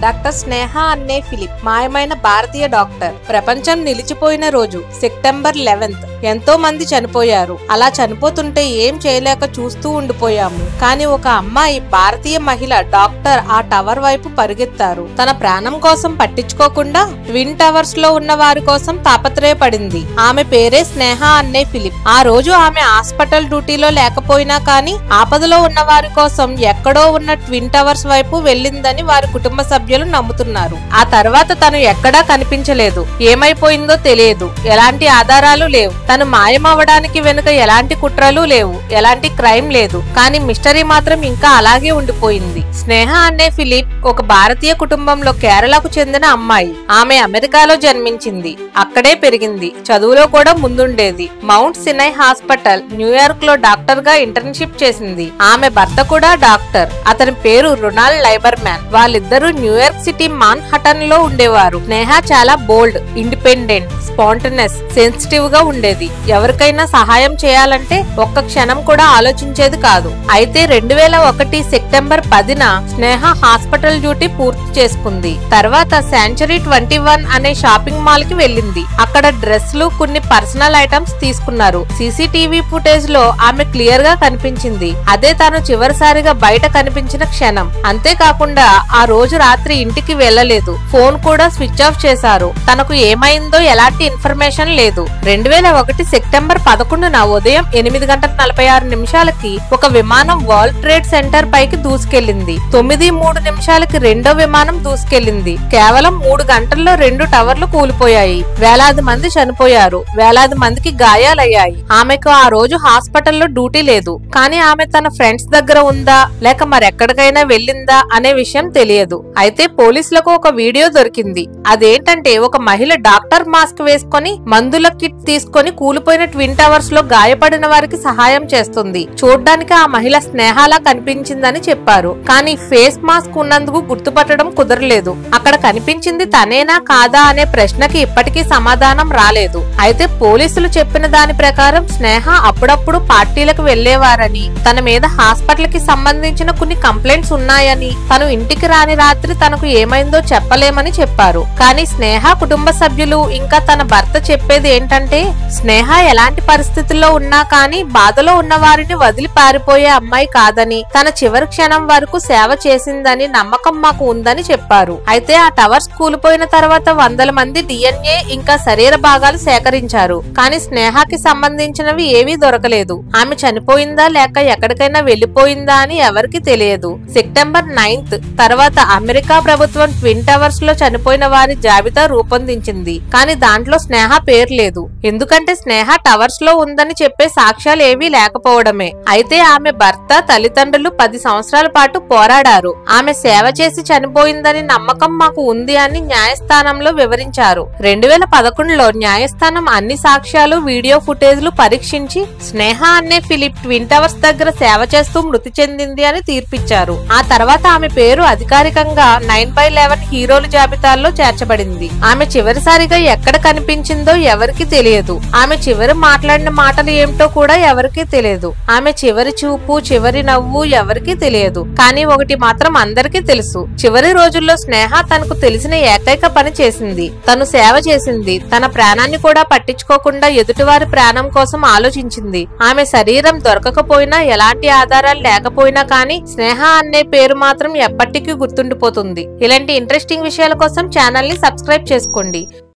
Doctor స్నేహ అన్నే Philip మాయమైన భారతీయ doctor. ప్రపంచం నిలిచిపోయిన రోజు సెప్టెంబర్ 11th. ఎంతో మంది చనిపోయారు. అలా చనిపోతుంటే ఏం చేయలేక చూస్తూ ఉండిపోయాము. కానీ ఒక అమ్మాయి, భారతీయ మహిళ డాక్టర్ ఆ టవర్ వైపు పరిగెత్తారు. తన ప్రాణం కోసం పట్టించుకోకుండా ట్విన్ టవర్స్ లో ఉన్న వారి కోసం తాపత్రయపడింది. ఆమె పేరే స్నేహ అన్నే ఫిలిప్. ఆ రోజు ఆమె హాస్పిటల్ డ్యూటీలో లేకపోయినా కానీ ఆపదలో ఉన్న వారి కోసం ఎక్కడో ఉన్న ట్విన్ టవర్స్ వైపు వెళ్ళిందని వారి కుటుంబ సభ్యులు నమ్ముతున్నారు. ఆ తర్వాత తను ఎక్కడా కనిపించలేదు. ఏమైపోయిందో తెలియదు. ఎలాంటి ఆధారాలు లేవు. తను మాయమవడానికి వెనుక ఎలాంటి కుట్రలు లేవు. ఎలాంటి క్రైమ్ లేదు. కానీ మిస్టరీ మాత్రం ఇంకా అలాగే ఉండిపోయింది. స్నేహ అన్నే ఫిలిప్ ఒక భారతీయ కుటుంబంలో కేరళకు చెందిన అమ్మాయి. ఆమె అమెరికాలో జన్మించింది. అక్కడే పెరిగింది. చదువులో కూడా ముందుండేది. మౌంట్ సినై హాస్పిటల్ న్యూయార్క్ లో డాక్టర్ గా ఇంటర్న్షిప్ చేసింది. ఆమె భర్త కూడా డాక్టర్. అతని పేరు రొనాల్డ్ లైబర్మ్యాన్. వాళ్ళిద్దరూ న్యూయార్క్ సిటీ మాన్ హటన్ లో ఉండేవారు. స్నేహ చాలా బోల్డ్, ఇండిపెండెంట్, స్పాంటనస్, సెన్సిటివ్ గా ఉండేది. ఎవరికైనా సహాయం చేయాలంటే ఒక్క క్షణం కూడా ఆలోచించేది కాదు. అయితే 2001 సెప్టెంబర్ 10న స్నేహ హాస్పిటల్ డ్యూటీ పూర్తి చేసుకుంది. తర్వాత సెంచరీ 21 అనే షాపింగ్ మాల్ కి వెళ్ళింది. అక్కడ డ్రెస్లు, కొన్ని పర్సనల్ ఐటమ్స్ తీసుకున్నారు. సీసీటీవీ ఫుటేజ్ లో ఆమె క్లియర్ గా కనిపించింది. అదే తాను చివరిసారిగా బయట కనిపించిన క్షణం. అంతేకాకుండా ఆ రోజు రాత్రి ఇంటికి వెళ్లలేదు. ఫోన్ కూడా స్విచ్ ఆఫ్ చేశారు. తనకు ఏమైందో ఎలాంటి ఇన్ఫర్మేషన్ లేదు. 2001 సెప్టెంబర్ 11న ఉదయం 8:46 ఒక విమానం వరల్డ్ ట్రేడ్ సెంటర్ పైకి దూసుకెళ్లింది. 9:03 రెండో విమానం దూసుకెళ్లింది. కేవలం 3 గంటల్లో 2 టవర్లు కూలిపోయాయి. వేలాది మంది చనిపోయారు. వేలాది మందికి గాయాలయ్యాయి. ఆమెకు ఆ రోజు హాస్పిటల్లో డ్యూటీ లేదు. కానీ ఆమె తన ఫ్రెండ్స్ దగ్గర ఉందా లేక మరెక్కడికైనా వెళ్ళిందా అనే విషయం తెలియదు. అయితే పోలీసులకు ఒక వీడియో దొరికింది. అదేంటంటే ఒక మహిళ డాక్టర్ మాస్క్ వేసుకొని మందుల కిట్ తీసుకొని కూలిపోయిన ట్విన్ టవర్స్ లో గాయపడిన వారికి సహాయం చేస్తుంది. చూడ్డానికి ఆ మహిళ స్నేహలా కనిపించిందని చెప్పారు. కానీ ఫేస్ మాస్క్ ఉన్నందుకు గుర్తుపట్టడం కుదరలేదు. అక్కడ కనిపించింది తనేనా కాదా అనే ప్రశ్నకి ఇప్పటికీ సమాధానం రాలేదు. అయితే పోలీసులు చెప్పిన దాని ప్రకారం స్నేహ అప్పుడప్పుడు పార్టీలకు వెళ్లేవారని, తన మీద హాస్పిటల్ కి సంబంధించిన కొన్ని కంప్లైంట్స్ ఉన్నాయని, తను ఇంటికి రాని రాత్రి తనకు ఏమైందో చెప్పలేమని చెప్పారు. కానీ స్నేహ కుటుంబ సభ్యులు ఇంకా తన భర్త చెప్పేది ఏంటంటే, స్నేహ ఎలాంటి పరిస్థితుల్లో ఉన్నా కానీ బాధలో ఉన్న వారిని వదిలి పారిపోయే అమ్మాయి కాదని, తన చివరి క్షణం వరకు సేవ చేసిందని నమ్మకం మాకు ఉందని చెప్పారు. అయితే ఆ టవర్స్ కూలిపోయిన తర్వాత వందల మంది DNA ఇంకా శరీర భాగాలు సేకరించారు. కానీ స్నేహకి సంబంధించినవి ఏవీ దొరకలేదు. ఆమె చనిపోయిందా లేక ఎక్కడికైనా వెళ్లిపోయిందా అని ఎవరికి తెలియదు. సెప్టెంబర్ 9th తర్వాత అమెరికా ప్రభుత్వం ట్విన్ టవర్స్ లో చనిపోయిన వారి జాబితా రూపొందించింది. కానీ దాంట్లో స్నేహ పేరు లేదు. ఎందుకంటే స్నేహ టవర్స్ లో ఉందని చెప్పే సాక్ష్యాలు ఏవీ లేకపోవడమే. అయితే ఆమె భర్త, తల్లిదండ్రులు 10 సంవత్సరాల పాటు పోరాడారు. ఆమె సేవ చేసి చనిపోయిందని నమ్మకం మాకు ఉంది అని న్యాయస్థానంలో వివరించారు. 2011లో న్యాయస్థానం అన్ని సాక్ష్యాలు, వీడియో ఫుటేజ్లు పరీక్షించి స్నేహ అన్నే ఫిలిప్ ట్విన్ టవర్స్ దగ్గర సేవ చేస్తూ మృతి చెందింది అని తీర్పిచ్చారు. ఆ తర్వాత ఆమె పేరు అధికారికంగా 9/11 హీరోల జాబితాల్లో చేర్చబడింది. ఆమె చివరిసారిగా ఎక్కడ కనిపించిందో ఎవరికి తెలియదు. ఆమె చివరి మాట్లాడిన మాటలు ఏమిటో కూడా ఎవరికీ తెలియదు. ఆమె చివరి చూపు, చివరి నవ్వు ఎవరికీ తెలియదు. కానీ ఒకటి మాత్రం అందరికీ తెలుసు. చివరి రోజుల్లో స్నేహ తనకు తెలిసిన ఏకైక పని చేసింది. తను సేవ చేసింది. తన ప్రాణాన్ని కూడా పట్టించుకోకుండా ఎదుటివారి ప్రాణం కోసం ఆలోచించింది. ఆమె శరీరం దొరకకపోయినా, ఎలాంటి ఆధారాలు లేకపోయినా కానీ స్నేహ అనే పేరు మాత్రం ఎప్పటికీ గుర్తుండిపోతుంది. ఇలాంటి ఇంట్రెస్టింగ్ విషయాల కోసం ఛానల్ ని సబ్స్క్రైబ్ చేసుకోండి.